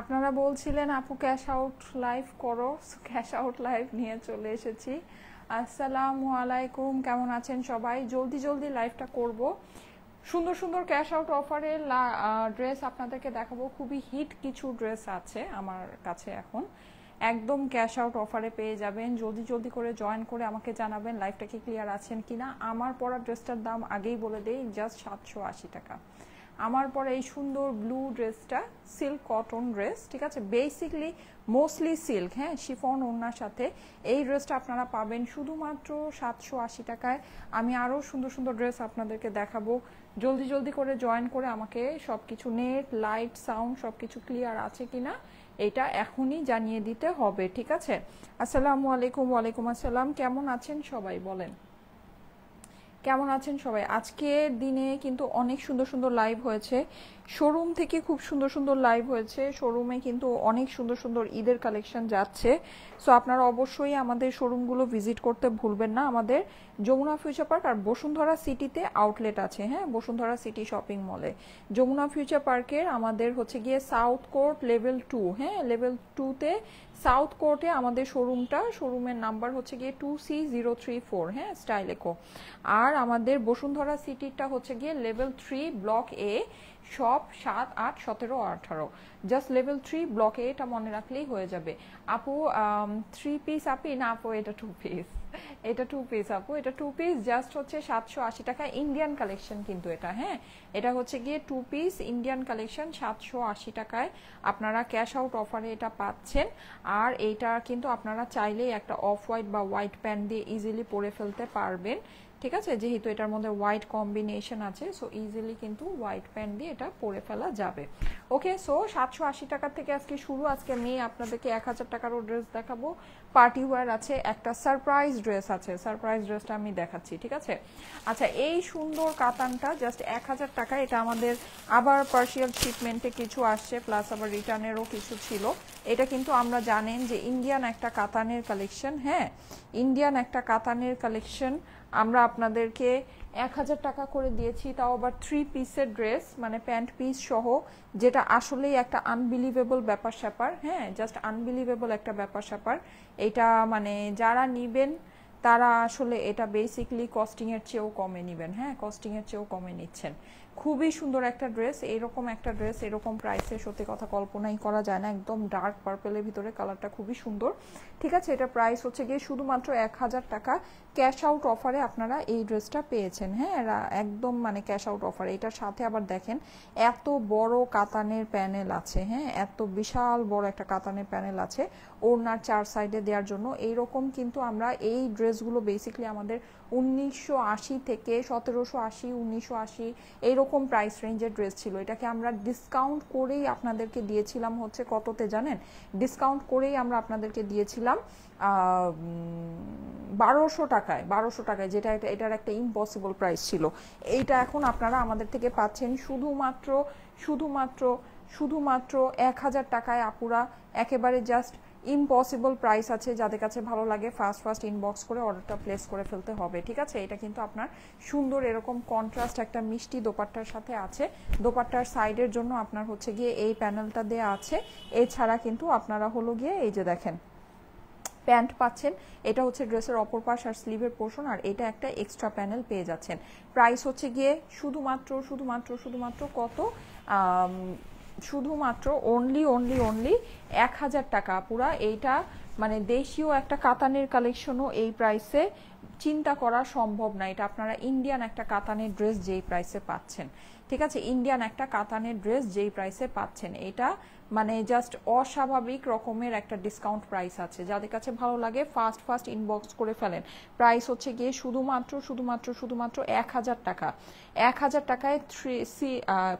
আপনারা বলছিলেন আপু ক্যাশ আউট লাইভ করো, ক্যাশ আউট লাইভ নিয়ে চলে এসেছি। আসসালামু আলাইকুম, কেমন আছেন সবাই? জলদি জলদি লাইভটা করব। সুন্দর সুন্দর ক্যাশ আউট অফারের ড্রেস আপনাদেরকে দেখাবো। খুবই হিট কিছু ড্রেস আছে আমার কাছে এখন, একদম ক্যাশ আউট অফারে পেয়ে যাবেন। জলদি জলদি করে জয়েন করে আমাকে জানাবেন লাইভটা কি ক্লিয়ার আছেন কিনা। আমার পরা ড্রেসটার দাম আগেই বলে দেই, জাস্ট 780 টাকা। আমার পরে এই সুন্দর ব্লু ড্রেসটা সিল্ক কটন ড্রেস, ঠিক আছে, বেসিকলি মোস্টলি সিল্ক, হ্যাঁ, শিফন ওড়নার সাথে এই ড্রেসটা আপনারা পাবেন শুধুমাত্র 780 টাকায়। আমি আরও সুন্দর সুন্দর ড্রেস আপনাদেরকে দেখাবো। জলদি জলদি করে জয়েন করে আমাকে সব কিছু নেট লাইট সাউন্ড সব কিছু ক্লিয়ার আছে কিনা এটা এখনই জানিয়ে দিতে হবে, ঠিক আছে। আসসালামু আলাইকুম। ওয়ালাইকুম আসসালাম। কেমন আছেন সবাই বলেন, কেমন আছেন সবাই? আজকের দিনে কিন্তু অনেক সুন্দর সুন্দর লাইভ হয়েছে, শোরুম থেকে খুব সুন্দর সুন্দর লাইভ হয়েছে। শোরুমে কিন্তু অনেক সুন্দর সুন্দর ঈদের কালেকশন যাচ্ছে। সো আপনারা অবশ্যই আমাদের শোরুমগুলো ভিজিট করতে ভুলবেন না। আমাদের যমুনা ফিউচার পার্ক আর বসুন্ধরা সিটিতে আউটলেট আছে, হ্যাঁ, বসুন্ধরা সিটি শপিং মলে। যমুনা ফিউচার পার্কের আমাদের হচ্ছে গিয়ে সাউথ কোর্ট লেভেল 2, হ্যাঁ, লেভেল 2তে সাউথ কোর্টে আমাদের শোরুমটা, শোরুমের নাম্বার হচ্ছে গিয়ে 2C034, হ্যাঁ, স্টাইল একো। আর আমাদের বসুন্ধরা সিটিটা হচ্ছে গিয়ে লেভেল 3 ব্লক এ, শপ 7, 8, 17, 18, জাস্ট লেভেল 3 ব্লক এ, এটা মনে রাখলেই হয়ে যাবে। আপু 3 পিস আপি না আপু, এটা 2 পিস, এটা 2 পিস আপু, এটা 2 পিস জাস্ট হচ্ছে 780 টাকা। ইন্ডিয়ান কালেকশন কিন্তু এটা, হ্যাঁ, এটা হচ্ছে গিয়ে 2 পিস ইন্ডিয়ান কালেকশন 780 টাকায় আপনারা ক্যাশ আউট অফারে এটা পাচ্ছেন। আর এইটা কিন্তু আপনারা চাইলেই একটা অফ হোয়াইট বা হোয়াইট প্যান্ট দিয়ে ইজিলি পরে ফেলতে পারবেন, ঠিক আছে, যেহেতু এটার মধ্যে হোয়াইট কম্বিনেশন আছে। সো ইজিলি কিন্তু হোয়াইট প্যান্ট দিয়ে এটা পরে ফেলা যাবে। ওকে, সো 780 টাকা থেকে আজকে শুরু। আজকে আমি আপনাদেরকে 1000 টাকারও ড্রেস দেখাবো। পার্টি ওয়্যার আছে, একটা সারপ্রাইজ ড্রেস আছে, সারপ্রাইজ ড্রেসটা আমি দেখাচ্ছি, ঠিক আছে। আচ্ছা, এই সুন্দর কাতানটা জাস্ট 1000 টাকা। এটা আমাদের আবার পার্সিয়াল শিপমেন্টে কিছু আসছে, প্লাস আবার রিটার্নেরও কিছু ছিল। এটা কিন্তু আমরা জানেন যে ইন্ডিয়ান একটা কাতানের কালেকশন, হ্যাঁ, ইন্ডিয়ান একটা কাতানের কালেকশন আমরা আপনাদেরকে 1000 টাকা করে দিয়েছি, তাও আবার 3 পিসের ড্রেস, মানে প্যান্ট পিস সহ, যেটা আসলেই একটা আনবিলিভেবল ব্যাপার স্যাপার, হ্যাঁ, জাস্ট আনবিলিভেবল একটা ব্যাপার স্যাপার। এটা মানে যারা নিবেন তারা আসলে এটা বেসিকলি কস্টিংয়ের চেয়েও কমে নিবেন, হ্যাঁ, কস্টিংয়ের চেয়েও কমে নিচ্ছেন। খুবই সুন্দর একটা ড্রেস, এরকম একটা ড্রেস এরকম প্রাইসে সত্যি কথা কল্পনাই করা যায় না। একদম ডার্ক পার্পেলের ভিতরে, কালারটা খুবই সুন্দর, ঠিক আছে। এটা প্রাইস হচ্ছে গিয়ে শুধুমাত্র 1000 টাকা। ক্যাশ আউট অফারে আপনারা এই ড্রেসটা পেয়েছেন, হ্যাঁ, একদম মানে ক্যাশ আউট অফারে। এটার সাথে আবার দেখেন এত বড় কাতানের প্যানেল আছে, হ্যাঁ, এত বিশাল বড় একটা কাতানের প্যানেল আছে ওড়নার 4 সাইডে দেওয়ার জন্য। এইরকম কিন্তু আমরা এই ড্রেসগুলো বেসিকলি আমাদের 1980 থেকে 1780, 1980 এইরকম প্রাইস রেঞ্জের ড্রেস ছিল। এটাকে আমরা ডিসকাউন্ট করেই আপনাদেরকে দিয়েছিলাম হচ্ছে কততে জানেন? ডিসকাউন্ট করেই আমরা আপনাদেরকে দিয়েছিলাম 1200 টাকায়, 1200 টাকায়, যেটা এটার একটা ইম্পসিবল প্রাইস ছিল। এইটা এখন আপনারা আমাদের থেকে পাচ্ছেন শুধুমাত্র শুধুমাত্র শুধুমাত্র 1000 টাকায়। আপুরা একেবারে জাস্ট ইম্পসিবল প্রাইস আছে। যাদের কাছে ভালো লাগে ফার্স্ট ফার্স্ট ইনবক্স করে অর্ডারটা প্লেস করে ফেলতে হবে, ঠিক আছে। এটা কিন্তু আপনার সুন্দর এরকম কন্ট্রাস্ট একটা মিষ্টি দোপাট্টার সাথে আছে। দোপাট্টার সাইডের জন্য আপনার হচ্ছে গিয়ে এই প্যানেলটা দেয়া আছে। এছাড়া কিন্তু আপনারা হলো গিয়ে এই যে দেখেন প্যান্ট পাচ্ছেন, এটা হচ্ছে ড্রেসের অপর পাশ আর স্লিভের পোর্শন, আর এটা একটা এক্সট্রা প্যানেল পেয়ে যাচ্ছেন। প্রাইস হচ্ছে গিয়ে শুধুমাত্র শুধুমাত্র শুধুমাত্র কত, শুধুমাত্র অনলি অনলি অনলি 1000 টাকা। পুরা এইটা মানে দেশীয় একটা কাতানের কালেকশনও এই প্রাইসে চিন্তা করা সম্ভব না। এটা আপনারা ইন্ডিয়ান একটা কাতানের ড্রেস যেই প্রাইসে পাচ্ছেন, ঠিক আছে, ইন্ডিয়ান একটা কাতানের ড্রেস যেই প্রাইসে পাচ্ছেন, এটা মানে জাস্ট অস্বাভাবিক রকমের একটা ডিসকাউন্ট প্রাইস আছে। যাদের কাছে ভালো লাগে ফার্স্ট ফার্স্ট ইনবক্স করে ফেলেন। প্রাইস হচ্ছে গিয়ে শুধুমাত্র শুধুমাত্র শুধুমাত্র 1000 টাকা। 1000 টাকায়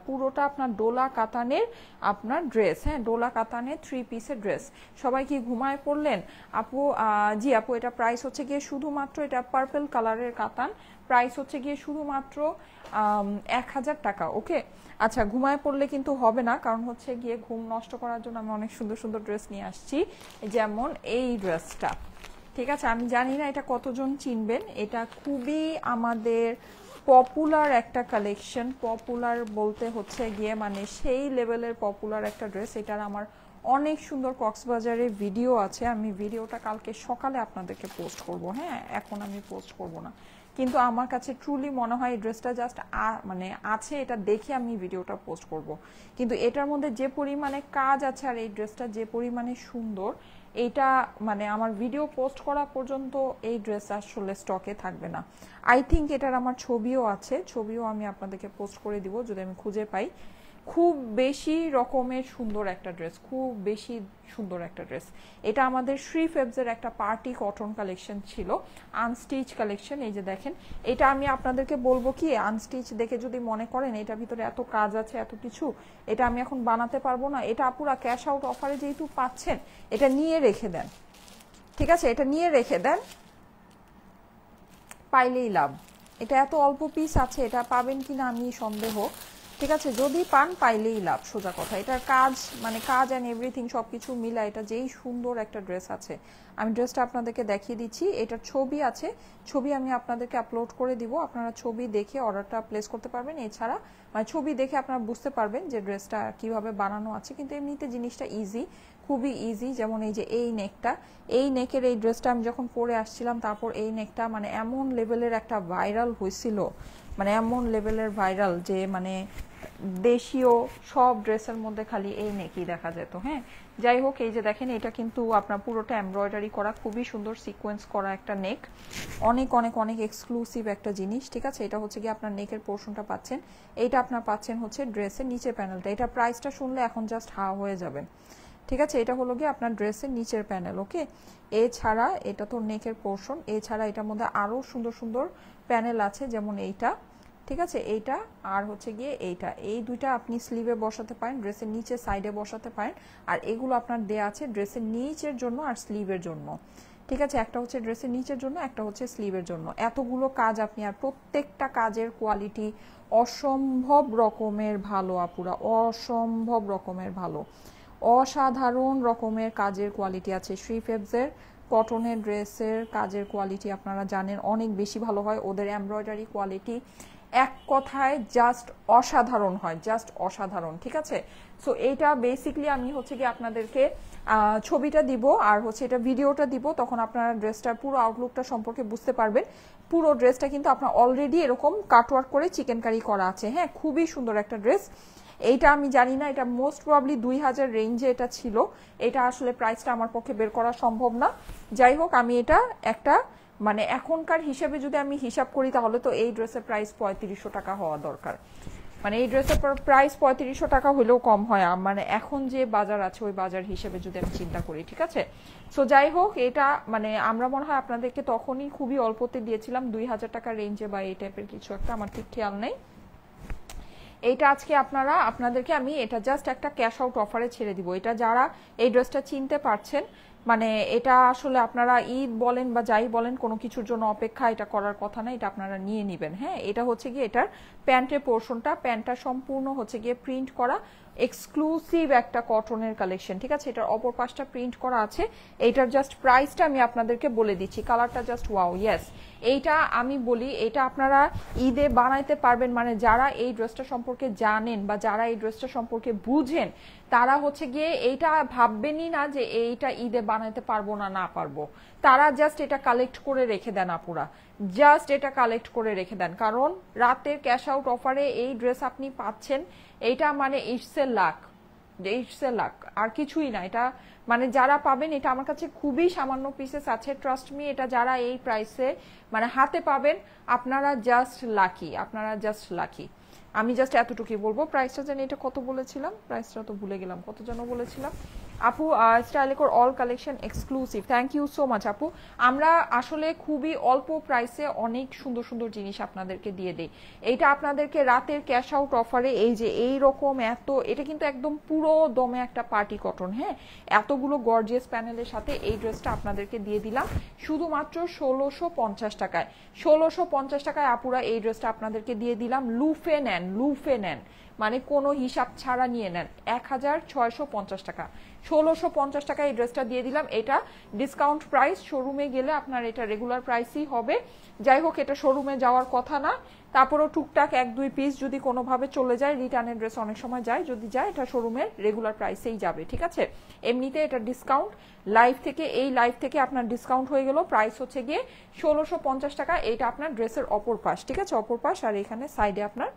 পুরোটা আপনার ডোলা কাতানের আপনার ড্রেস, হ্যাঁ, ডোলা কাতানের 3 পিসের ড্রেস। সবাই কি ঘুমায় পড়লেন আপু? জি আপু, এটা প্রাইস হচ্ছে গিয়ে শুধুমাত্র, এটা পার্পল কালারের কাতান, প্রাইস হচ্ছে গিয়ে শুধুমাত্র 1000 টাকা। ওকে, আচ্ছা, ঘুমায় পড়লে কিন্তু হবে না, কারণ হচ্ছে গিয়ে ঘুম নষ্ট করার জন্য আমি অনেক সুন্দর সুন্দর ড্রেস নিয়ে আসছি, যেমন এই ড্রেসটা, ঠিক আছে। আমি জানি না এটা কতজন চিনবেন, এটা খুবই আমাদের পপুলার একটা কালেকশন। পপুলার বলতে হচ্ছে গিয়ে মানে সেই লেভেলের পপুলার একটা ড্রেস। এটার আমার অনেক সুন্দর কক্সবাজারের ভিডিও আছে, আমি ভিডিওটা কালকে সকালে আপনাদেরকে পোস্ট করব। হ্যাঁ, এখন আমি পোস্ট করব না, কিন্তু আমার কাছে ট্রুলি মনে হয় এই ড্রেসটা জাস্ট মানে আছে, এটা দেখে আমি ভিডিওটা পোস্ট করব। কিন্তু এটার মধ্যে যে পরিমাণে কাজ আছে আর এই ড্রেসটা যে পরিমাণে সুন্দর, এইটা মানে আমার ভিডিও পোস্ট করা পর্যন্ত এই ড্রেস আসলে স্টকে থাকবে না। আই থিঙ্ক এটার আমার ছবিও আছে, ছবিও আমি আপনাদেরকে পোস্ট করে দিব যদি আমি খুঁজে পাই। খুব বেশি রকমের সুন্দর একটা ড্রেস, খুব বেশি সুন্দর একটা ড্রেস। এটা আমাদের শ্রী ফেবসের একটা পার্টি কটন কালেকশন ছিল, আনস্টিচ কালেকশন। এই যে দেখেন, এটা আমি আপনাদেরকে বলবো কি, আনস্টিচ দেখে যদি মনে করেন এটার ভিতরে এত কাজ আছে এত কিছু, এটা আমি এখন বানাতে পারবো না, এটা পুরা ক্যাশ আউট অফারে যেহেতু পাচ্ছেন, এটা নিয়ে রেখে দেন। ঠিক আছে, এটা নিয়ে রেখে দেন, পাইলেই লাভ। এটা এত অল্প পিস আছে, এটা পাবেন কিনা আমি সন্দেহ। ঠিক আছে, যদি পান পাইলেই লাভ, সোজা কথা। এটার কাজ মানে কাজ অ্যান্ড এভরিথিং সবকিছু মিলা এটা যেই সুন্দর একটা ড্রেস আছে। আমি ড্রেসটা আপনাদেরকে দেখিয়ে দিচ্ছি, এটার ছবি আছে, ছবি আমি আপনাদেরকে আপলোড করে দিব, আপনারা ছবি দেখে অর্ডারটা প্লেস করতে পারবেন। এছাড়া মানে ছবি দেখে আপনারা বুঝতে পারবেন যে ড্রেসটা কিভাবে বানানো আছে। কিন্তু এমনিতে জিনিসটা ইজি, খুবই ইজি। যেমন এই যে এই নেকটা, এই নেকের এই ড্রেসটা আমি যখন পরে আসছিলাম, তারপর এই নেকটা মানে এমন লেভেলের একটা ভাইরাল হয়েছিল, মানে এমন লেভেলের ভাইরাল যে মানে দেশীয় সব ড্রেসের মধ্যে খালি এই নেকই দেখা যেত। হ্যাঁ, যাই হোক, এই যে দেখেন, এটা কিন্তু আপনার পুরোটা এমব্রয়ডারি করা, খুবই সুন্দর সিকোয়েন্স করা একটা নেক, অনেক অনেক অনেক এক্সক্লুসিভ একটা জিনিস। ঠিক আছে, এটা হচ্ছে কি আপনার নেকের পোর্শনটা পাচ্ছেন, এইটা আপনার পাচ্ছেন হচ্ছে ড্রেসের নিচের প্যানেলটা। এটা প্রাইসটা শুনলে এখন জাস্ট হা হয়ে যাবেন। ঠিক আছে, এটা হলো গিয়ে আপনার ড্রেসের নিচের প্যানেল। ওকে, এছাড়া এটা তো নেকের পোর্শন, এছাড়া এটার মধ্যে আরও সুন্দর সুন্দর প্যানেল আছে, যেমন এইটা। ঠিক আছে, এইটা আর হচ্ছে গিয়ে এইটা, এই দুইটা আপনি স্লিভে বসাতে পারেন, ড্রেসের নিচে সাইডে বসাতে পারেন। আর এগুলো আপনার দেয়া আছে ড্রেসের নিচের জন্য আর স্লিভের জন্য। ঠিক আছে, একটা হচ্ছে ড্রেসের নিচের জন্য, একটা হচ্ছে স্লিভের জন্য। এতগুলো কাজ আপনি, আর প্রত্যেকটা কাজের কোয়ালিটি অসম্ভব রকমের ভালো আপুরা, অসম্ভব রকমের ভালো, অসাধারণ রকমের কাজের কোয়ালিটি আছে। শ্রী ফেবসের কটনের ড্রেসের কাজের কোয়ালিটি আপনারা জানেন অনেক বেশি ভালো হয়, ওদের এমব্রয়ডারি কোয়ালিটি এক কথায় জাস্ট অসাধারণ হয়, জাস্ট অসাধারণ। ঠিক আছে, সো এইটা বেসিকলি আমি হচ্ছে কি আপনাদেরকে ছবিটা দিব আর হচ্ছে এটা ভিডিওটা দিব, তখন আপনারা ড্রেসটার পুরো আউটলুকটা সম্পর্কে বুঝতে পারবেন। পুরো ড্রেসটা কিন্তু আপনার অলরেডি এরকম কাটওয়ার্ক করে চিকেন কারি করা আছে। হ্যাঁ, খুবই সুন্দর একটা ড্রেস। এইটা আমি জানি না, এটা মোস্ট প্রবাবলি 2000 রেঞ্জে এটা ছিল, এটা আসলে প্রাইসটা আমার পক্ষে বের করা সম্ভব না। যাই হোক, আমি এটা একটা মানে এখনকার হিসেবে যদি আমি হিসাব করি, তাহলে তো এই ড্রেসের প্রাইস 3500 টাকা হওয়া দরকার। মানে এই ড্রেসের প্রাইস 3500 টাকা হলেও কম হয়, মানে এখন যে বাজার আছে ওই বাজার হিসেবে যদি আমি চিন্তা করি। ঠিক আছে, সো যাই হোক, এটা মানে আমরা মনে হয় আপনাদেরকে তখনই খুবই অল্পতে দিয়েছিলাম, 2000 টাকা রেঞ্জে বা এই টাইপের কিছু একটা, আমার ঠিক খেয়াল নেই। এইটা আজকে আপনাদেরকে আমি এটা জাস্ট একটা ক্যাশ আউট অফারে ছেড়ে দিব। এটা যারা এই ড্রেসটা চিনতে পারছেন, মানে এটা আসলে আপনারা ঈদ বলেন বা যাই বলেন, কোনো কিছুর জন্য অপেক্ষা এটা করার কথা না, এটা আপনারা নিয়ে নেবেন। হ্যাঁ, এটা হচ্ছে গিয়ে এটার প্যান্টের পোর্শনটা, প্যান্টটা সম্পূর্ণ হচ্ছে গিয়ে প্রিন্ট করা এক্সক্লুসিভ একটা কটনের কালেকশন। ঠিক আছে, এটার অপর পাশটা প্রিন্ট করা আছে। এইটার জাস্ট প্রাইসটা আমি আপনাদেরকে বলে দিচ্ছি, কালারটা জাস্ট ওয়াও। ইয়েস, এইটা আমি বলি, এটা আপনারা ঈদে বানাইতে পারবেন, মানে যারা এই ড্রেসটা সম্পর্কে জানেন বা যারা এই ড্রেসটা সম্পর্কে বুঝেন, তারা হচ্ছে গিয়ে এইটা ভাববেনই না যে এইটা ঈদে বানাইতে পারবো না, না পারবো। তারা জাস্ট এটা কালেক্ট করে রেখে দেন আপুরা, জাস্ট এটা কালেক্ট করে রেখে দেন, কারণ রাতের ক্যাশ আউট অফারে এই ড্রেস আপনি পাচ্ছেন, এইটা মানে it's a luck, it's a luck, আর কিছুই না। এটা মানে যারা পাবেন, এটা আমার কাছে খুবই সামান্য পিসেস আছে, ট্রাস্ট মি। এটা যারা এই প্রাইসে মানে হাতে পাবেন, আপনারা জাস্ট লাকি, আপনারা জাস্ট লাকি। আমি জাস্ট এতটুকুই বলবো। প্রাইসটা জানি এটা কত বলেছিলাম, প্রাইসটা তো ভুলে গেলাম, কত যেন বলেছিলাম। আপু স্টাইলেকোর all collection exclusive, thank you so much আপু। আমরা আসলে খুবই অল্প প্রাইসে অনেক সুন্দর সুন্দর জিনিস আপনাদেরকে দিয়ে দিই। এইটা আপনাদেরকে রাতের ক্যাশ আউট অফারে এই যে এই রকম এত, এটা কিন্তু একদম পুরো দমে একটা পার্টি কটন। হ্যাঁ, এতগুলো গর্জিয়াস প্যানেলের সাথে এই ড্রেসটা আপনাদেরকে দিয়ে দিলাম শুধুমাত্র 1650 টাকায়। 1650 টাকায় আপুরা এই ড্রেসটা আপনাদেরকে দিয়ে দিলাম। লুফে নেন, লুফে নেন, মানে কোনো হিসাব ছাড়া নিয়ে নেন 1650 টাকা, 1650 টাকা এই ড্রেসটা দিয়ে দিলাম। এটা ডিসকাউন্ট প্রাইস, শোরুমে গেলে আপনার এটা রেগুলার প্রাইসই হবে। যাই হোক, এটা শোরুমে যাওয়ার কথা না, তারপরেও টুকটাক 1-2 পিস যদি কোনোভাবে চলে যায়, রিটার্নের ড্রেস অনেক সময় যায়, যদি যায় এটা শোরুমের রেগুলার প্রাইসেই যাবে, ঠিক আছে। এমনিতে এটা ডিসকাউন্ট, লাইভ থেকে, এই লাইভ থেকে আপনার ডিসকাউন্ট হয়ে গেল, প্রাইস হচ্ছে গিয়ে 1650 টাকা। এইটা আপনার ড্রেসের অপর পাশ, ঠিক আছে, অপর পাশ। আর এখানে সাইডে আপনার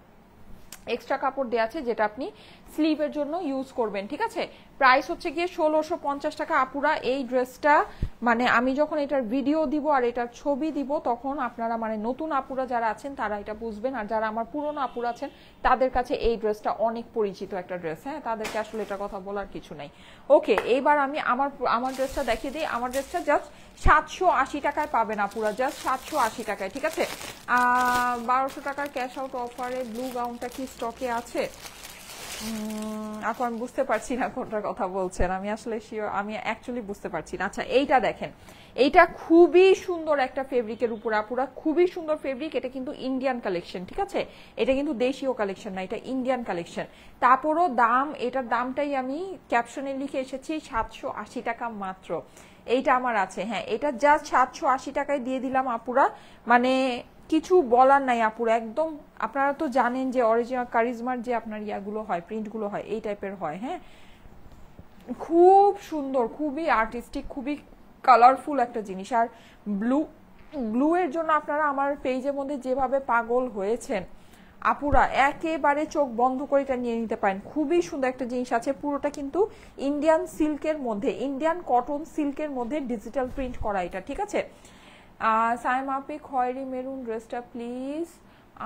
এক্সট্রা কাপড় দেওয়া আছে যেটা আপনি স্লিভের জন্য ইউজ করবেন, ঠিক আছে। প্রাইস হচ্ছে গিয়ে 1650 টাকা। আপুরা এই ড্রেসটা মানে আমি যখন এটার ভিডিও দিব আর এটার ছবি দিব তখন আপনারা মানে নতুন আপুরা যারা আছেন তারা এটা বুঝবেন, আর যারা আমার পুরনো আপুরা আছেন তাদের কাছে এই ড্রেসটা অনেক পরিচিত একটা ড্রেস, হ্যাঁ, তাদেরকে আসলে এটা কথা বলার কিছু নাই। ওকে, এইবার আমি আমার ড্রেসটা দেখিয়ে দিই। আমার ড্রেসটা জাস্ট 780 টাকায় পাবেন আপুরা, জাস্ট 780 টাকায়, ঠিক আছে। 1200 টাকার ক্যাশ আউট অফারে ব্লু গাউনটা কি স্টকে আছে? আপু আমি বুঝতে পারছি না কোনটার কথা বলছেন, আমি আসলে শিওর, আমি অ্যাকচুয়ালি বুঝতে পারছি না। আচ্ছা, এইটা দেখেন, এইটা খুবই সুন্দর একটা ফেব্রিকের উপর আপুরা, খুবই সুন্দর ফেব্রিক। এটা কিন্তু ইন্ডিয়ান কালেকশন, ঠিক আছে, এটা কিন্তু দেশীয় কালেকশন না, এটা ইন্ডিয়ান কালেকশন। তারপরও দাম, এটার দামটাই আমি ক্যাপশনে লিখে এসেছি 780 টাকা মাত্র। এইটা আমার আছে, হ্যাঁ, এটা জাস্ট 780 টাকায় দিয়ে দিলাম আপুরা, মানে কিছু বলার নাই আপুরা, একদম। আপনারা তো জানেন যে অরিজিনাল কারিজমার যে আপনার ইয়াগুলো হয়, প্রিন্টগুলো হয়, এই টাইপের হয়, হ্যাঁ, খুব সুন্দর, খুবই আর্টিস্টিক, খুবই কালারফুল একটা জিনিস। আর ব্লু এর জন্য আপনারা আমার পেজের মধ্যে যেভাবে পাগল হয়েছেন আপুরা, একেবারে চোখ বন্ধ করে এটা নিয়ে নিতে পারেন। খুবই সুন্দর একটা জিনিস আছে, পুরোটা কিন্তু ইন্ডিয়ান সিল্কের মধ্যে, ইন্ডিয়ান কটন সিল্কের মধ্যে ডিজিটাল প্রিন্ট করা এটা, ঠিক আছে। সাইমা আপি, খয়েরি মেরুন ড্রেসটা প্লিজ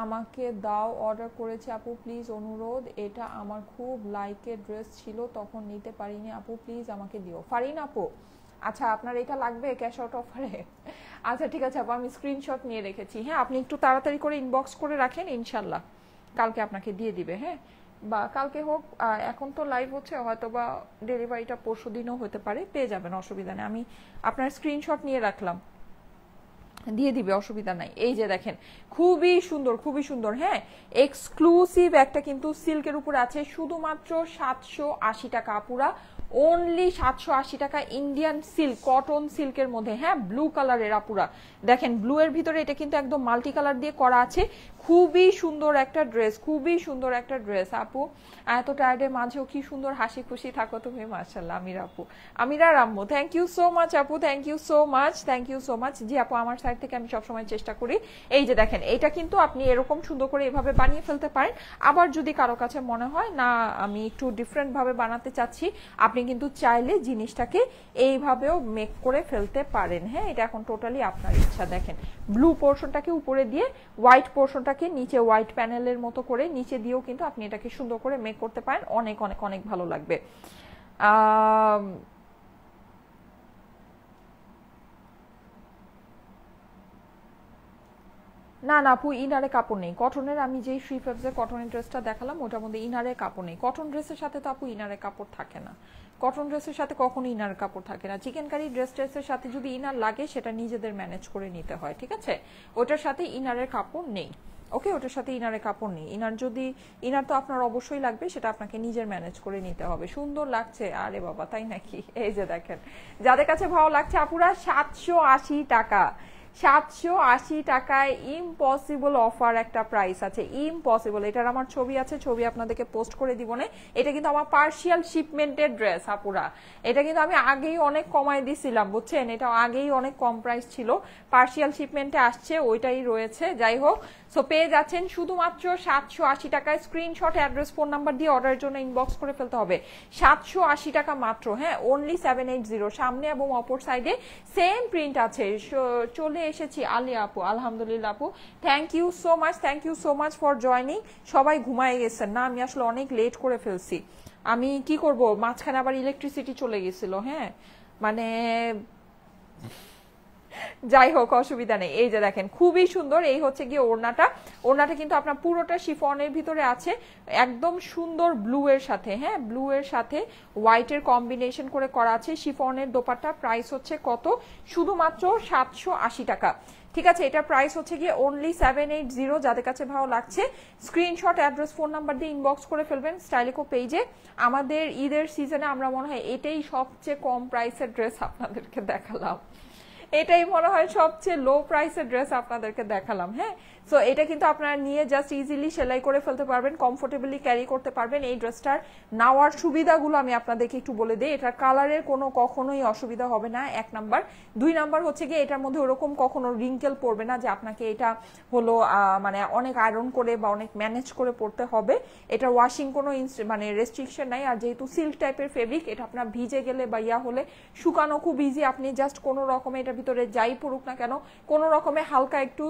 আমাকে দাও, অর্ডার করেছি আপু, প্লিজ অনুরোধ, এটা আমার খুব লাইকের ড্রেস ছিল, তখন নিতে পারিনি আপু, প্লিজ আমাকে দিও। ফারিন আপু, আচ্ছা আপনার এটা লাগবে ক্যাশ আউট অফারে? আচ্ছা ঠিক আছে আপু, আমি স্ক্রিনশট নিয়ে রেখেছি, হ্যাঁ, আপনি একটু তাড়াতাড়ি করে ইনবক্স করে রাখেন, ইনশাল্লাহ কালকে আপনাকে দিয়ে দিবে, হ্যাঁ, বা কালকে হোক, এখন তো লাইভ হচ্ছে, হয়তো বা ডেলিভারিটা পরশু দিনও হতে পারে, পেয়ে যাবেন, অসুবিধা নেই। আমি আপনার স্ক্রিনশট নিয়ে রাখলাম, দিয়ে দিবে, অসুবিধা নাই। এই যে দেখেন, খুবই সুন্দর, খুবই সুন্দর, হ্যাঁ, এক্সক্লুসিভ একটা কিন্তু সিল্কের উপর আছে, শুধুমাত্র 780 টাকা আপুরা, অনলি 780 টাকা, ইন্ডিয়ান সিল্ক, কটন সিল্কের মধ্যে, হ্যাঁ, ব্লু কালারের আপুরা। দেখেন ব্লু এর ভিতরে এটা কিন্তু একদম মাল্টি কালার দিয়ে করা আছে, খুবই সুন্দর একটা ড্রেস, খুবই সুন্দর একটা ড্রেস। আপু এত টায়ার্ডের মাঝেও কি সুন্দর হাসি খুশি থাকো তুমি, মাশাআল্লাহ। আমির আপু, Amira Rammu, thank you so much আপু, thank you so much, thank you so much. জি আপু, আমার সাইড থেকে আমি সবসময় চেষ্টা করি। এই যে দেখেন, এটা কিন্তু আপনি এরকম সুন্দর করে এভাবে বানিয়ে ফেলতে পারেন। আবার যদি কারো কাছে মনে হয় না আমি একটু ডিফারেন্ট ভাবে বানাতে চাচ্ছি, আপনি কিন্তু চাইলে জিনিসটাকে এইভাবেও মেক করে ফেলতে পারেন, হ্যাঁ, এটা এখন টোটালি আপনার ইচ্ছা। দেখেন ব্লু পোর্শনটাকে উপরে দিয়ে, হোয়াইট পোর্শনটাকে নিচে হোয়াইট প্যানেলের মতো করে নিচে দিয়েও কিন্তু আপনি এটাকে সুন্দর করে মেক করতে পারেন, অনেক অনেক অনেক ভালো লাগবে। না না আপু, ইনারে কাপড় নেই কটনের, আমি যেই থ্রি ফেব্সের কটনের ড্রেসটা দেখালাম ওটার মধ্যে ইনারে কাপড় নেই। কটন ড্রেসের সাথে তো আপু ইনারে কাপড় থাকে না, কটন ড্রেসের সাথে কখনো ইনার কাপড় থাকে না। চিকেন কারি ড্রেসের সাথে যদি ইনার লাগে সেটা নিজেদের ম্যানেজ করে নিতে হয়, ঠিক আছে, ওটার সাথে ইনারের কাপড় নেই। ওকে, ওটার সাথে ইনারের কাপড় নেই। ইনার যদি, ইনার তো আপনার অবশ্যই লাগবে, সেটা আপনাকে নিজের ম্যানেজ করে নিতে হবে। সুন্দর লাগছে, আরে বাবা তাই নাকি? এই যে দেখেন, যাদের কাছে ভালো লাগছে আপুরা, 780 টাকা, 780 টাকায় ইম্পসিবল অফার একটা প্রাইস আছে, ইম্পসিবল। এটার আমার ছবি আছে, ছবি আপনাদেরকে পোস্ট করে দিব না। এটা কিন্তু আমার পার্সিয়াল শিপমেন্টের ড্রেস আপুরা, এটা কিন্তু আমি আগেই অনেক কমায় দিছিলাম, বুঝছেন, এটা আগেই অনেক কম প্রাইস ছিল, পার্সিয়াল শিপমেন্টে আসছে, ওইটাই রয়েছে। যাই হোক, সো পেয়ে যাচ্ছেন শুধুমাত্র 780 টাকায়। স্ক্রিনশট, অ্যাড্রেস, ফোন নাম্বার দিয়ে অর্ডারের জন্য ইনবক্স করে ফেলতে হবে। 780 টাকা মাত্র, হ্যাঁ, অনলি 780। সামনে এবং অপর সাইডে সেম প্রিন্ট আছে। চলে এসেছি আলিয়া আপু, আলহামদুলিল্লাহ আপু, thank you so much, thank you so much for joining. সবাই ঘুমায় গেছেন না? আমি আসলে অনেক লেট করে ফেলছি, আমি কি করব, মাঝখানে আবার ইলেকট্রিসিটি চলে গেছিল, হ্যাঁ, মানে যাই হোক অসুবিধা নেই। এই যে দেখেন, খুবই সুন্দর। এই হচ্ছে গিয়ে ওড়নাটা, ওড়নাটা কিন্তু আপনার পুরোটা শিফনের ভিতরে আছে, একদম সুন্দর ব্লু এর সাথে, হ্যাঁ, ব্লু এর সাথে হোয়াইটের কম্বিনেশন করে করা আছে। শিফনের দোপাট্টা প্রাইস হচ্ছে কত? শুধুমাত্র 780 টাকা। ঠিক আছে, এটা প্রাইস হচ্ছে গিয়ে অনলি 780। যাদের কাছে ভালো লাগছে স্ক্রিনশট, অ্যাড্রেস, ফোন নাম্বার দিয়ে ইনবক্স করে ফেলবেন স্টাইলিকো পেজে। আমাদের ঈদের সিজনে আমরা মনে হয় এটাই সবচেয়ে কম প্রাইসের ড্রেস আপনাদেরকে দেখালাম, এটাই মনে হয় সবচেয়ে লো প্রাইসের ড্রেস আপনাদেরকে দেখালাম। হ্যাঁ, সো এটা কিন্তু আপনারা নিয়ে জাস্ট ইজিলি সেলাই করে ফেলতে পারবেন, কমফোর্টেবলি ক্যারি করতে পারবেন। এই ড্রেসটার নেওয়ার সুবিধাগুলো আমি আপনাদেরকে একটু বলে দিই। এটার কালারের কোনো কখনোই অসুবিধা হবে না, 1 নাম্বার। 2 নাম্বার হচ্ছে গিয়ে এটার মধ্যে ওরকম কখনো রিঙ্কেল পড়বে না যে আপনাকে এটা হলো মানে অনেক আয়রন করে বা অনেক ম্যানেজ করে পড়তে হবে। এটা ওয়াশিং কোনো মানে রেস্ট্রিকশন নাই। আর যেহেতু সিল্ক টাইপের ফেব্রিক, এটা আপনার ভিজে গেলে বা ইয়া হলে শুকানো খুব ইজি। আপনি জাস্ট কোনো রকমে এটার ভিতরে যাই পড়ুক না কেন, কোনো রকমে হালকা একটু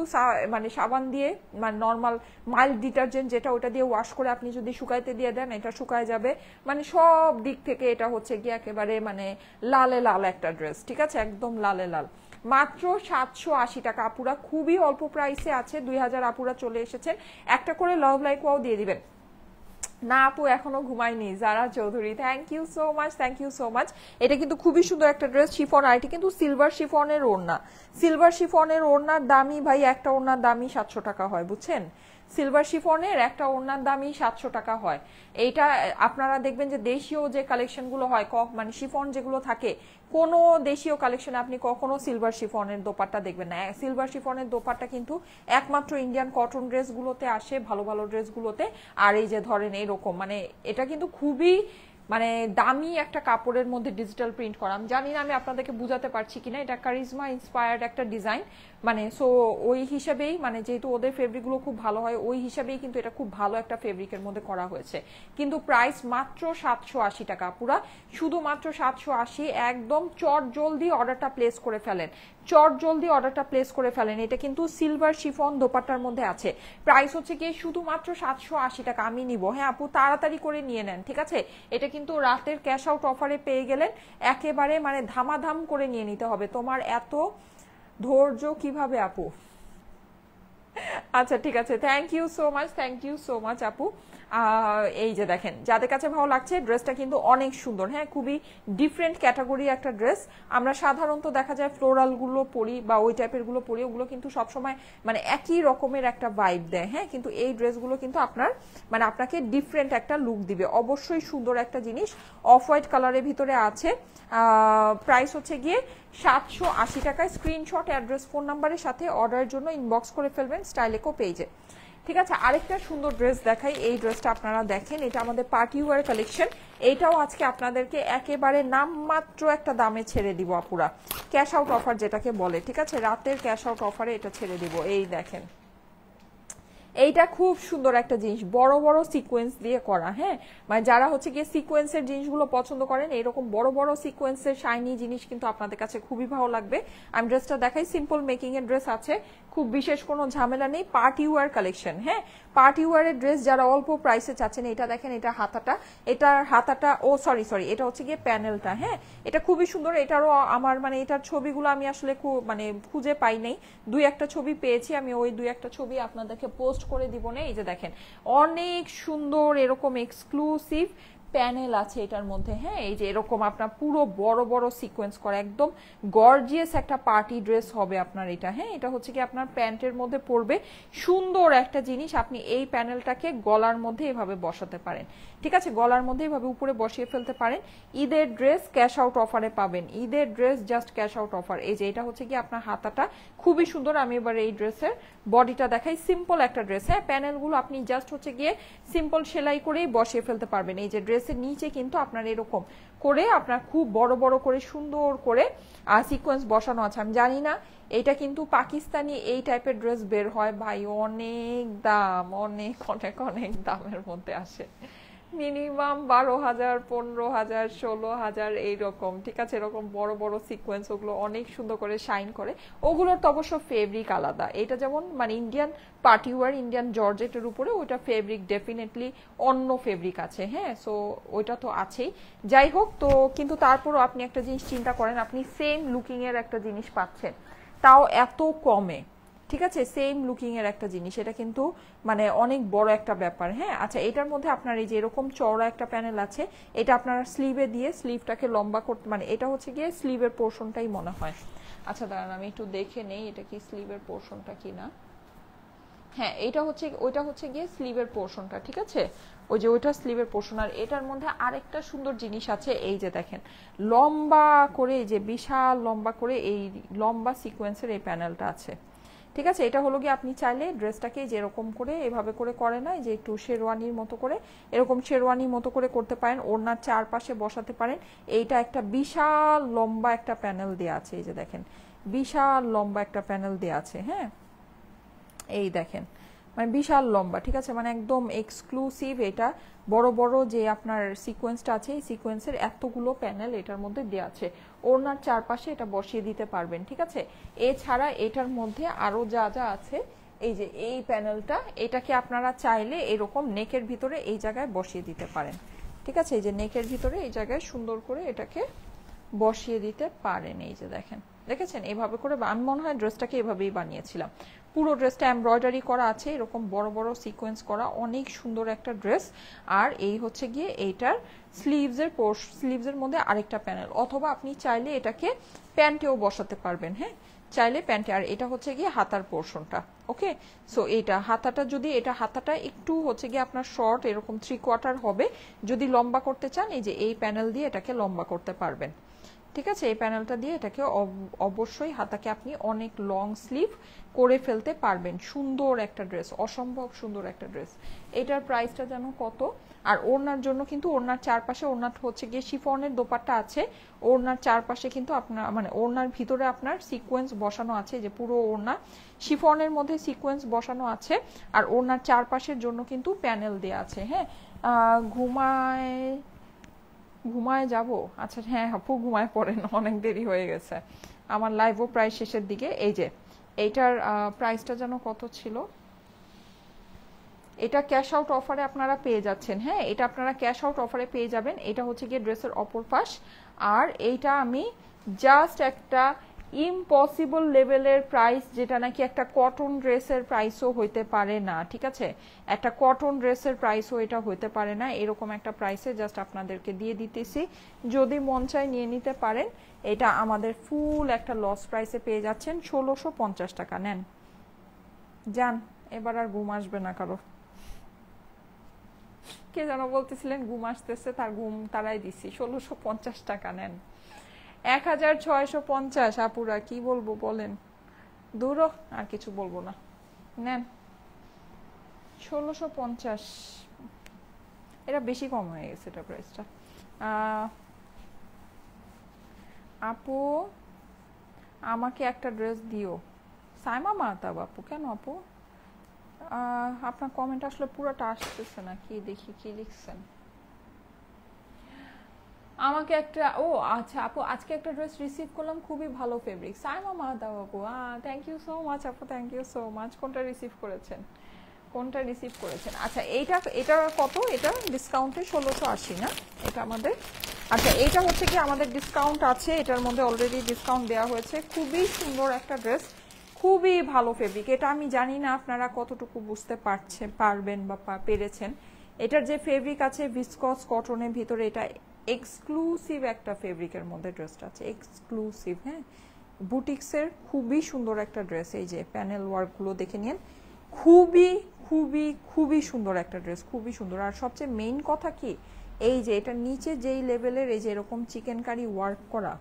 মানে সাবান দিয়ে, মানে নর্মাল মাইল্ড ডিটারজেন্ট যেটা, ওটা দিয়ে ওয়াশ করে আপনি যদি শুকাইতে দিয়ে দেন, এটা শুকায় যাবে। মানে সব দিক থেকে এটা হচ্ছে গিয়ে একেবারে মানে লালে লাল একটা ড্রেস। ঠিক আছে, একদম লালে লাল। মাত্র 780 টাকা আপুরা, খুবই অল্প প্রাইসে আছে। 2000 আপুরা চলে এসেছেন। একটা করে লাভ লাইক ওয়াও দিয়ে দিবেন। না আপু এখনো ঘুমাইনি, যারা Chowdhury, thank you so much, thank you so much. এটা কিন্তু খুবই সুন্দর একটা ড্রেস, শিফন। আর এটা কিন্তু সিলভার শিফনের ওড়না। সিলভার শিফনের ওড়নার দামই ভাই, একটা ওড়নার দামই 700 টাকা হয়, বুঝছেন? সিলভার শিফনের একটা ওড়নার দামই 700 টাকা হয়। এইটা আপনারা দেখবেন যে দেশীয় যে কালেকশনগুলো হয়, মানে শিফন যেগুলো থাকে, কোনো দেশীয় কালেকশনে আপনি কখনো সিলভার শিফনের দোপাট্টা দেখবেন না। সিলভার শিফনের দোপাট্টা কিন্তু একমাত্র ইন্ডিয়ান কটন ড্রেসগুলোতে আসে, ভালো ভালো ড্রেসগুলোতে। আর এই যে ধরেন এরকম, মানে এটা কিন্তু খুবই মানে দামি একটা কাপড়ের মধ্যে ডিজিটাল প্রিন্ট করা। আমি জানি না আমি আপনাদেরকে বুঝাতে পারছি কিনা, এটা কারিজমা ইন্সপায়ার্ড একটা ডিজাইন। মানে সো ওই হিসাবেই, মানে যেহেতু ওদের ফেব্রিকগুলো খুব ভালো হয়, ওই হিসাবেই কিন্তু এটা খুব ভালো একটা ফেব্রিকের মধ্যে করা হয়েছে। কিন্তু প্রাইস মাত্র 780 টাকা পুরা, শুধুমাত্র 780। একদম চট জলদি অর্ডারটা প্লেস করে ফেলেন, চট জলদি অর্ডারটা প্লেস করে ফেলেন। এটা কিন্তু সিলভার শিফন দোপাট্টার মধ্যে আছে। প্রাইস হচ্ছে কি শুধুমাত্র 780 টাকা। আমি নিব, হ্যাঁ আপু তাড়াতাড়ি করে নিয়ে নেন, ঠিক আছে? এটা কিন্তু রাতের ক্যাশ আউট অফারে পেয়ে গেলেন, একেবারে মানে ধামাধাম করে নিয়ে নিতে হবে। তোমার এত ধৈর্য কিভাবে আপু? আচ্ছা ঠিক আছে, thank you so much, thank you so much আপু। এই যে দেখেন, যাদের কাছে ভালো লাগছে, ড্রেসটা কিন্তু অনেক সুন্দর। হ্যাঁ, খুবই ডিফারেন্ট ক্যাটাগরি একটা ড্রেস। আমরা সাধারণত দেখা যায় ফ্লোরালগুলো পরি বা ওই টাইপের গুলো পরি, ওগুলো কিন্তু সবসময় মানে একই রকমের একটা ভাইব দেয়। হ্যাঁ, কিন্তু এই ড্রেসগুলো কিন্তু আপনার মানে আপনাকে ডিফারেন্ট একটা লুক দিবে। অবশ্যই সুন্দর একটা জিনিস, অফ হোয়াইট কালারের ভিতরে আছে। প্রাইস হচ্ছে গিয়ে 780 টাকায়। স্ক্রিনশট, অ্যাড্রেস, ফোন নাম্বারের সাথে অর্ডারের জন্য ইনবক্স করে ফেলবেন স্টাইলিকো পেজে। ঠিক আছে, আরেকটা সুন্দর ড্রেস দেখাই। এই ড্রেসটা আপনারা দেখেন, এটা আমাদের পার্টি ওয়্যার কালেকশন। এইটাও আজকে আপনাদেরকে একেবারে নামমাত্র একটা দামে ছেড়ে দিব আপুরা, ক্যাশ আউট অফার যেটাকে বলে। ঠিক আছে, রাতের ক্যাশ আউট অফারে এটা ছেড়ে দিব। এই দেখেন, এইটা খুব সুন্দর একটা জিনিস, বড় বড় সিকোয়েন্স দিয়ে করা। হ্যাঁ, মানে যারা হচ্ছে গিয়ে সিকোয়েন্সের জিনিসগুলো পছন্দ করেন, এরকম বড় বড় সিকোয়েন্সের শাইনি জিনিস কিন্তু আপনাদের কাছে খুবই ভালো লাগবে। আমি ড্রেসটা দেখাই, সিম্পল মেকিং এর ড্রেস আছে, খুব বিশেষ কোনো ঝামেলা নেই। Party wear collection. হ্যাঁ, পার্টি ওয়্যারের ড্রেস যারা অল্প প্রাইসে চাচ্ছেন, এটা দেখেন, এটা হাতাটা, এটার হাতাটা, ও সরি সরি, এটা হচ্ছে গিয়ে প্যানেলটা। হ্যাঁ, এটা খুবই সুন্দর। এটারও আমার মানে এটার ছবিগুলো আমি আসলে খুব মানে খুঁজে পাই নাই, 2-1টা ছবি পেয়েছি, আমি ওই 2-1টা ছবি আপনাদেরকে পোস্ট করে দিব না। এই যে দেখেন, অনেক সুন্দর এরকম এক্সক্লুসিভ প্যানেল আছে এটার মধ্যে। হ্যাঁ, এই যে এরকম আপনার পুরো বড় বড় সিকোয়েন্স করা, একদম গর্জিয়াস একটা পার্টি ড্রেস হবে আপনার এটা। হ্যাঁ, এটা হচ্ছে কি আপনার প্যান্টের মধ্যে পরবে, সুন্দর একটা জিনিস। আপনি এই প্যানেলটাকে গলার মধ্যে এভাবে বসাতে পারেন। ঠিক আছে, গলার মধ্যে এভাবে উপরে বসিয়ে ফেলতে পারেন। ঈদের ড্রেস ক্যাশ আউট অফারে পাবেন, ঈদের dress just cash out offer. এই যে এটা হচ্ছে কি আপনার হাতাটা, খুবই সুন্দর। আমি এবার এই ড্রেসের বডিটা দেখাই, সিম্পল একটা ড্রেস। হ্যাঁ, প্যানেলগুলো আপনি জাস্ট হচ্ছে গিয়ে সিম্পল সেলাই করেই বসিয়ে ফেলতে পারবেন। এই যে ড্রেসের নিচে কিন্তু আপনার এরকম করে আপনার খুব বড় বড় করে সুন্দর করে সিকোয়েন্স বসানো আছে। আমি জানি না, এটা কিন্তু পাকিস্তানি এই টাইপের ড্রেস বের হয় ভাই, অনেক দাম, অনেক অনেক অনেক দামের মধ্যে আসে, মিনিমাম 12,000, 15,000, 16,000 এইরকম। ঠিক আছে, এরকম বড় বড় সিকোয়েন্স, ওগুলো অনেক সুন্দর করে শাইন করে। ওগুলোর তো অবশ্য ফেব্রিক আলাদা। এটা যেমন মানে ইন্ডিয়ান পার্টি ওয়্যার, ইন্ডিয়ান জর্জেটের উপরে, ওইটা ফেব্রিক ডেফিনেটলি অন্য ফেব্রিক আছে। হ্যাঁ, সো ওইটা তো আছেই। যাই হোক, তো কিন্তু তারপরও আপনি একটা জিনিস চিন্তা করেন, আপনি সেম লুকিং এর একটা জিনিস পাচ্ছেন, তাও এত কমে। ঠিক আছে, সেম লুকিং এর একটা জিনিস, এটা কিন্তু মানে অনেক বড় একটা ব্যাপার। হ্যাঁ, আচ্ছা, এটার মধ্যে আপনার এই যে এরকম চওড়া একটা প্যানেল আছে, এটা আপনারা স্লিভে দিয়ে স্লিভটাকে লম্বা করতে, মানে এটা হচ্ছে গিয়ে স্লিভের পোর্শনটাই মনে হয়। আচ্ছা দাঁড়ান আমি একটু দেখে নেই এটা কি স্লিভের পোর্শনটা কিনা। হ্যাঁ এটা হচ্ছে, ওইটা হচ্ছে গিয়ে স্লিভের পোর্শনটা, ঠিক আছে, ওই যে ওইটা স্লিভের পোর্শন। আর এটার মধ্যে আরেকটা সুন্দর জিনিস আছে, এই যে দেখেন লম্বা করে, এই যে বিশাল লম্বা করে এই লম্বা সিকোয়েন্সের এই প্যানেলটা আছে, ঠিক আছে। এটা হলো গিয়ে আপনি চাইলে ড্রেসটাকে যেরকম করে এভাবে করে না, যে একটু শেরওয়ানির মতো করে, এরকম শেরওয়ানির মতো করে করতে পারেন, ওড়নার চারপাশে বসাতে পারেন। এইটা একটা বিশাল লম্বা একটা প্যানেল দেয়া আছে, এই যে দেখেন বিশাল লম্বা একটা প্যানেল দেয়া আছে। হ্যাঁ এই দেখেন মানে বিশাল লম্বা, ঠিক আছে, মানে একদম এক্সক্লুসিভ। এটা বড় বড় যে আপনার সিকোয়েন্সটা আছে, এই সিকোয়েন্সের এতগুলো প্যানেল এটার মধ্যে দেওয়া আছে, ওড়নার চারপাশে এটা বসিয়ে দিতে পারবেন, ঠিক আছে। এছাড়া এটার মধ্যে আরো যা যা আছে, এই যে এই প্যানেলটা, এটাকে আপনারা চাইলে এরকম নেকের ভিতরে এই জায়গায় বসিয়ে দিতে পারেন, ঠিক আছে। এই যে নেকের ভিতরে এই জায়গায় সুন্দর করে এটাকে বসিয়ে দিতে পারেন। এই যে দেখেন, দেখেছেন এভাবে করে, আমি মনে হয় ড্রেসটাকে এভাবেই বানিয়েছিলাম। পুরো ড্রেসটা এমব্রয়ডারি করা আছে, এরকম বড় বড় সিকোয়েন্স করা, অনেক সুন্দর একটা ড্রেস। আর এই হচ্ছে গিয়ে এইটার স্লিভসের মধ্যে আরেকটা প্যানেল, অথবা আপনি চাইলে এটাকে প্যান্টেও বসাতে পারবেন। হ্যাঁ চাইলে প্যান্টে। আর এটা হচ্ছে গিয়ে হাতার পোর্শনটা। ওকে, সো এইটা হাতাটা, যদি এটা হাতাটা একটু হচ্ছে গিয়ে আপনার শর্ট, এরকম 3/4 হবে, যদি লম্বা করতে চান এই যে এই প্যানেল দিয়ে এটাকে লম্বা করতে পারবেন, ঠিক আছে। এই প্যানেলটা দিয়ে এটাকে অবশ্যই হাতাকে আপনি অনেক লং স্লিভ করে ফেলতে পারবেন। সুন্দর একটা ড্রেস, অসম্ভব সুন্দর একটা ড্রেস। এটার প্রাইসটা যেন কত। আর ওড়নার জন্য কিন্তু ওড়নার চারপাশে, ওড়নার হচ্ছে গিয়ে শিফনের দোপাট্টা আছে, ওড়নার চারপাশে কিন্তু আপনার মানে ওড়নার ভিতরে আপনার সিকোয়েন্স বসানো আছে, যে পুরো ওড়না শিফনের মধ্যে সিকোয়েন্স বসানো আছে। আর ওড়নার চারপাশের জন্য কিন্তু প্যানেল দেয়া আছে। হ্যাঁ ঘুমায় যাব, আচ্ছা হ্যাঁ আপু ঘুমায় পড়েন, অনেক দেরি হয়ে গেছে, আমার লাইভও প্রায় শেষের দিকে। এই যে এইটার প্রাইসটা যেন কত ছিল, এটা ক্যাশ আউট অফারে আপনারা পেয়ে যাচ্ছেন। হ্যাঁ এটা আপনারা ক্যাশ আউট অফারে পেয়ে যাবেন। এটা হচ্ছে গিয়ে ড্রেসের অপর পাশ। আর এইটা আমি জাস্ট একটা ইম্পসিবল লেভেলের প্রাইস, যেটা নাকি একটা কটন ড্রেসের প্রাইসও হইতে পারে না, ঠিক আছে, একটা কটন ড্রেসের প্রাইসও এটা হইতে পারে না, এরকম একটা প্রাইসে জাস্ট আপনাদেরকে দিয়ে দিতেছি। যদি মন চায় নিয়ে নিতে পারেন, এটা আমাদের ফুল একটা লস প্রাইসে পেয়ে যাচ্ছেন। 1650 টাকা নেন, যান, এবার আর ঘুম আসবে না কারো। কে যেন বলতেছিলেন ঘুম আসতেছে, তার ঘুম তারাই দিছি। 1650 টাকা নেন। 1650 আপুরা, কি বলবো বলেন, দূরও আর কিছু বলবো না, নেন 1650। এটা বেশি কম হয়ে গেছে এটা প্রাইসটা। আপু আমাকে একটা ড্রেস দিও, সাইমা মাহতাব আপু। কেন আপু আপনার কমেন্ট আসলে পুরোটা আসতেছে না, কি দেখি কি লিখছেন। আমাকে একটা, ও আচ্ছা আপু আজকে একটা ড্রেস রিসিভ করলাম, খুবই ভালো ফেব্রিক, সাইমা মাহতাব আপু। থ্যাংক ইউ সো মাচ আপু, থ্যাংক ইউ সো মাচ। কোনটা রিসিভ করেছেন, কোনটা রিসিভ করেছেন? আচ্ছা এটা কত? এটা ডিসকাউন্টে 1680 না এটা আমাদের? আচ্ছা এইটা হচ্ছে কি আমাদের ডিসকাউন্ট আছে, এটার মধ্যে অলরেডি ডিসকাউন্ট দেওয়া হয়েছে। খুবই সুন্দর একটা ড্রেস, খুবই ভালো ফেব্রিক। এটা আমি জানি না আপনারা কতটুকু বুঝতে পারবেন বা পেরেছেন। এটার যে ফেব্রিক আছে ভিসকস কটনের ভিতরে, এটা এক্সক্লুসিভ একটা ফেব্রিকের মধ্যে ড্রেসটা আছে, এক্সক্লুসিভ। হ্যাঁ বুটিক্সের খুবই সুন্দর একটা ড্রেস। এই যে প্যানেল ওয়ার্কগুলো দেখে নিন, খুবই খুবই খুবই সুন্দর একটা ড্রেস, খুবই সুন্দর। আর সবচেয়ে মেইন কথা কি, এই যে এটা নিচে যেই লেভেলের এই যে এরকম চিকেন কারি ওয়ার্ক করা,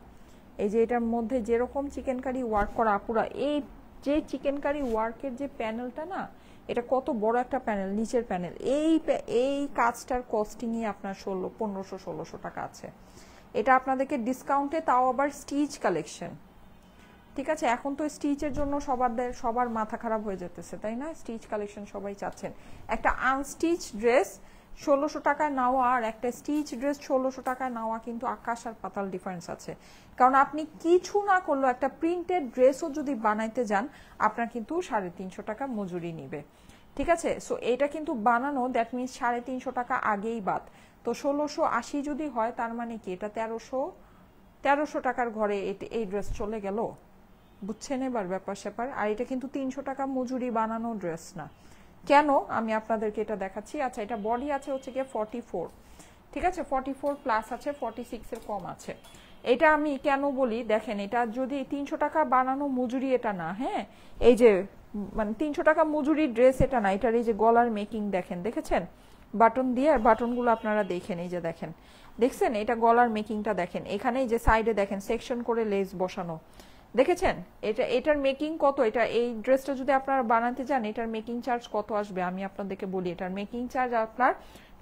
এই যে এটার মধ্যে যেরকম চিকেন কারি ওয়ার্ক করা পুরা, এই যে চিকেন কারি ওয়ার্কের যে প্যানেলটা না, এটা কত বড় একটা প্যানেল, নিচের প্যানেল, এই কাজটার কস্টিংই আপনার 1500-1600 টাকা আছে। এটা আপনাদেরকে ডিসকাউন্টে, তাও আবার স্টিচ কালেকশন, ঠিক আছে। এখন তো স্টিচের জন্য সবার মাথা খারাপ হয়ে যেতেছে, তাই না? স্টিচ কালেকশন সবাই চাচ্ছেন। একটা আনস্টিচ ড্রেস 1600 টাকায় নেওয়া আর একটা স্টিচ ড্রেস 1600 টাকায় নেওয়া কিন্তু আকাশ আর পাতাল ডিফারেন্স আছে। কারণ আপনি কিছু না করলেও একটা প্রিন্টেড ড্রেসও যদি বানাইতে যান, আপনার কিন্তু 350 টাকা মজুরি নিবে, ঠিক আছে। সো এটা কিন্তু বানানো, দ্যাট মিনস 350 টাকা আগেই বাদ। তো 1680 যদি হয়, তার মানে কি এটা 1300 টাকার ঘরে এই ড্রেস চলে গেল, বুঝছেন এবার ব্যাপার স্যাপার। আর এটা কিন্তু 300 টাকা মজুরি বানানো ড্রেস না। কেন আমি আপনাদেরকে এটা দেখাচ্ছি। আচ্ছা এটা বডি আছে হচ্ছে গিয়ে 44, ঠিক আছে, 44 প্লাস আছে, 46 এর কম আছে। এটা আমি কেন বলি দেখেন, এটা যদি 300 টাকা বানানো মজুরি এটা না, হ্যাঁ এই যে মানে 300 টাকা মজুরি ড্রেস এটা না, এটার এই যে গলার মেকিং দেখেন, দেখেছেন বাটন দিয়ে, আর বাটনগুলো আপনারা দেখেন, এই যে দেখেন, দেখছেন এটা গলার মেকিংটা দেখেন, এখানে এই যে সাইডে দেখেন সেকশন করে লেস বসানো, দেখেছেন এটার মেকিং কত, এটা এই ড্রেসটা যদি আপনারা বানাতে যান এটার মেকিং চার্জ কত আসবে আমি আপনাদেরকে বলি। এটার মেকিং চার্জ আপনার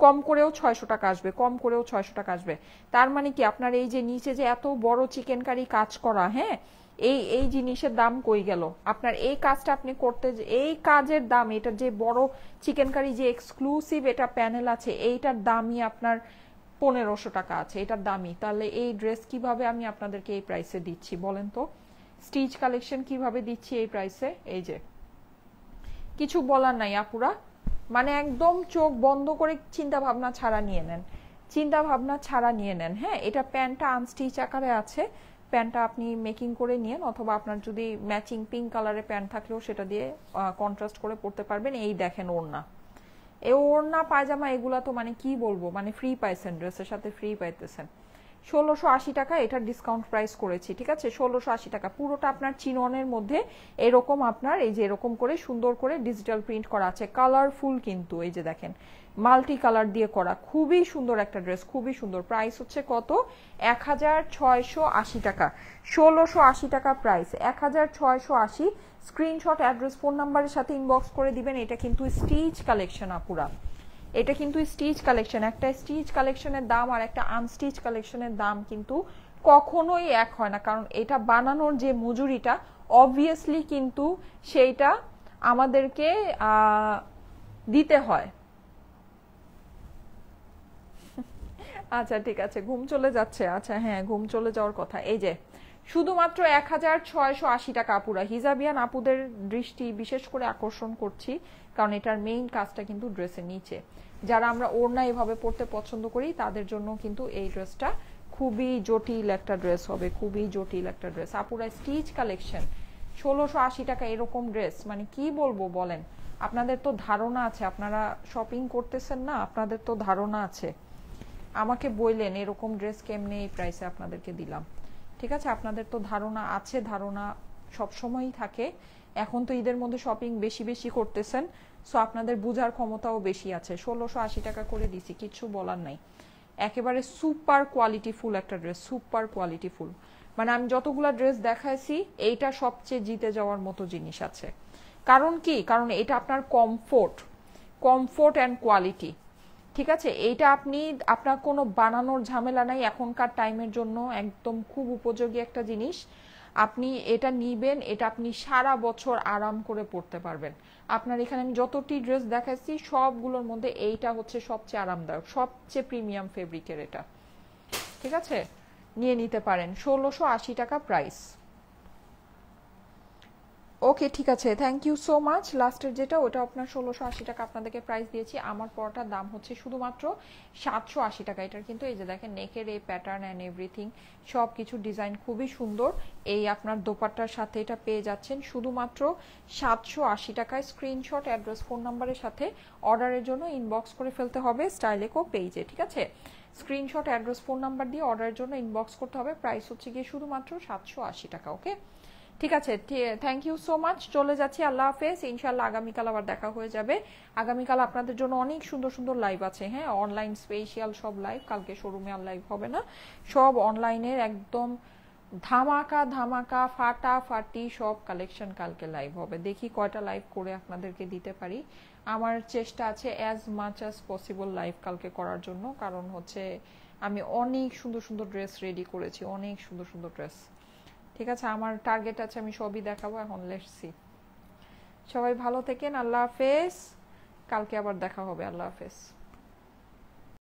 কম করেও 600 টাকা আসবে, কম করেও 600 টাকা আসবে। তার মানে কি আপনার এই যে নিচে যে এত বড় চিকেন কারি কাজ করা, হ্যাঁ এই জিনিসের দাম কই গেল, আপনার এই কাজটা আপনি করতে, এই কাজের দাম, এটা যে বড় চিকেন কারি যে এক্সক্লুসিভ এটা প্যানেল আছে, এইটার দামই আপনার 1500 টাকা আছে, এটার দামই। তাহলে এই ড্রেস কিভাবে আমি আপনাদেরকে এই প্রাইসে দিচ্ছি বলেন তো, স্টিচ কালেকশন কিভাবে দিচ্ছি এই প্রাইসে? এই যে কিছু বলার নাই আপুরা, মানে একদম চোখ বন্ধ করে চিন্তা ভাবনা ছাড়া নিয়ে নেন, চিন্তা ভাবনা ছাড়া নিয়ে নেন। হ্যাঁ এটা প্যান্টটা আনস্টিচ আকারে আছে, প্যান্টটা আপনি মেকিং করে নিয়েন, অথবা আপনার যদি ম্যাচিং পিঙ্ক কালারের প্যান্ট থাকলেও সেটা দিয়ে কন্ট্রাস্ট করে পরতে পারবেন। এই দেখেন ওড়না, এই ওড়না পায়জামা এগুলা তো মানে কি বলবো, মানে ফ্রি পাইছেন, ড্রেসের সাথে ফ্রি পাইতেছেন। 1680 টাকা এটার ডিসকাউন্ট প্রাইস করেছি, ঠিক আছে 1680 টাকা। পুরোটা আপনার চিননের মধ্যে এরকম আপনার এই যে এরকম করে সুন্দর করে ডিজিটাল প্রিন্ট করা আছে, কালারফুল কিন্তু এই যে দেখেন মাল্টি কালার দিয়ে করা, খুবই সুন্দর একটা ড্রেস, খুবই সুন্দর। প্রাইস হচ্ছে কত? 1680 টাকা, 1680 টাকা প্রাইস, 1680। স্ক্রিনশট, অ্যাড্রেস, ফোন নাম্বারের সাথে ইনবক্স করে দিবেন। এটা কিন্তু স্টিচ কালেকশন আপুরা, এটা কিন্তু স্টিচ কালেকশন। একটা স্টিচ কালেকশনের দাম আর একটা আনস্টিচ কালেকশনের দাম কিন্তু কখনোই এক হয় না, কারণ এটা বানানোর যে মজুরিটা অবভিয়াসলি কিন্তু সেইটা আমাদেরকে দিতে হয়। আচ্ছা ঠিক আছে, ঘুম চলে যাচ্ছে, আচ্ছা হ্যাঁ ঘুম চলে যাওয়ার কথা। এই যে শুধুমাত্র 1680 টাকা আপুরা, হিজাবিয়ান আপুদের দৃষ্টি বিশেষ করে আকর্ষণ করছি, কারণ এটার মেইন কাজটা কিন্তু ড্রেসের নিচে। যারা আমরা ওড়না এভাবে পরতে পছন্দ করি তাদের জন্য কিন্তু এই ড্রেসটা খুবই জটিল একটা ড্রেস হবে, খুবই জটিল একটা ড্রেস আপুরা। স্টিচ কালেকশন 1680 টাকা এরকম ড্রেস, মানে কি বলবো বলেন, আপনাদের তো ধারণা আছে, আপনারা শপিং করতেছেন না, আপনাদের তো ধারণা আছে, আমাকে বললেন এরকম ড্রেস কেমনে এই প্রাইসে আপনাদেরকে দিলাম, ঠিক আছে আপনাদের তো ধারণা আছে, ধারণা সবসময়ই থাকে। এখন তো ঈদের মধ্যে শপিং বেশি বেশি করতেছেন, সো আপনাদের বোঝার ক্ষমতাও বেশি আছে। 1680 টাকা করে দিছি, কিচ্ছু বলার নাই। একেবারে সুপার কোয়ালিটিফুল একটা ড্রেস, সুপার কোয়ালিটিফুল, মানে আমি যতগুলা ড্রেস দেখাইছি এইটা সবচেয়ে জিতে যাওয়ার মতো জিনিস আছে। কারণ কি, কারণ এটা আপনার কমফোর্ট, কমফোর্ট অ্যান্ড কোয়ালিটি, ঠিক আছে। এইটা আপনি আপনার কোনো বানানোর ঝামেলা নাই, এখনকার টাইমের জন্য একদম খুব উপযোগী একটা জিনিস। আপনি এটা নিবেন, এটা আপনি সারা বছর আরাম করে পরতে পারবেন। আপনার এখানে আমি যতটি ড্রেস দেখাচ্ছি সবগুলোর মধ্যে এইটা হচ্ছে সবচেয়ে আরামদায়ক, সবচেয়ে প্রিমিয়াম ফেব্রিকের এটা, ঠিক আছে নিয়ে নিতে পারেন। 1680 টাকা প্রাইস। ওকে ঠিক আছে, থ্যাংক ইউ সো মাচ। লাস্টের যেটা ওটা আপনার 1680 টাকা আপনাদেরকে প্রাইস দিয়েছি। আমার পরটার দাম হচ্ছে শুধুমাত্র 780 টাকা। এটার কিন্তু এই যে দেখেন নেকের এই প্যাটার্ন অ্যান্ড এভরিথিং সব কিছু ডিজাইন খুবই সুন্দর। এই আপনার দোপাট্টার সাথে এটা পেয়ে যাচ্ছেন শুধুমাত্র 780 টাকায়। স্ক্রিনশট, অ্যাড্রেস, ফোন নাম্বারের সাথে অর্ডারের জন্য ইনবক্স করে ফেলতে হবে স্টাইলেকো পেজে, ঠিক আছে। স্ক্রিনশট, অ্যাড্রেস, ফোন নাম্বার দিয়ে অর্ডারের জন্য ইনবক্স করতে হবে। প্রাইস হচ্ছে গিয়ে শুধুমাত্র 780 টাকা। ওকে ঠিক আছে, থ্যাংক ইউ সো মাচ। চলে যাচ্ছি, আল্লাহ হাফেজ। ইনশাল্লাহ আগামীকাল আবার দেখা হয়ে যাবে। আগামীকাল আপনাদের জন্য অনেক সুন্দর সুন্দর লাইভ আছে, হ্যাঁ অনলাইন স্পেশাল সব লাইভ। কালকে শোরুমে আর লাইভ হবে না, সব অনলাইনের একদম ধামাকা ধামাকা ফাটাফাটি সব কালেকশন কালকে লাইভ হবে। দেখি কয়টা লাইভ করে আপনাদেরকে দিতে পারি। আমার চেষ্টা আছে as much as possible live কালকে করার জন্য, কারণ হচ্ছে আমি অনেক সুন্দর সুন্দর ড্রেস রেডি করেছি, অনেক সুন্দর সুন্দর ড্রেস, ঠিক আছে আমার টার্গেট আছে, আমি সবই দেখাবো। এখন লেটস সি। সবাই ভালো থেকেন, আল্লাহ হাফেজ। কালকে আবার দেখা হবে, আল্লাহ হাফেজ।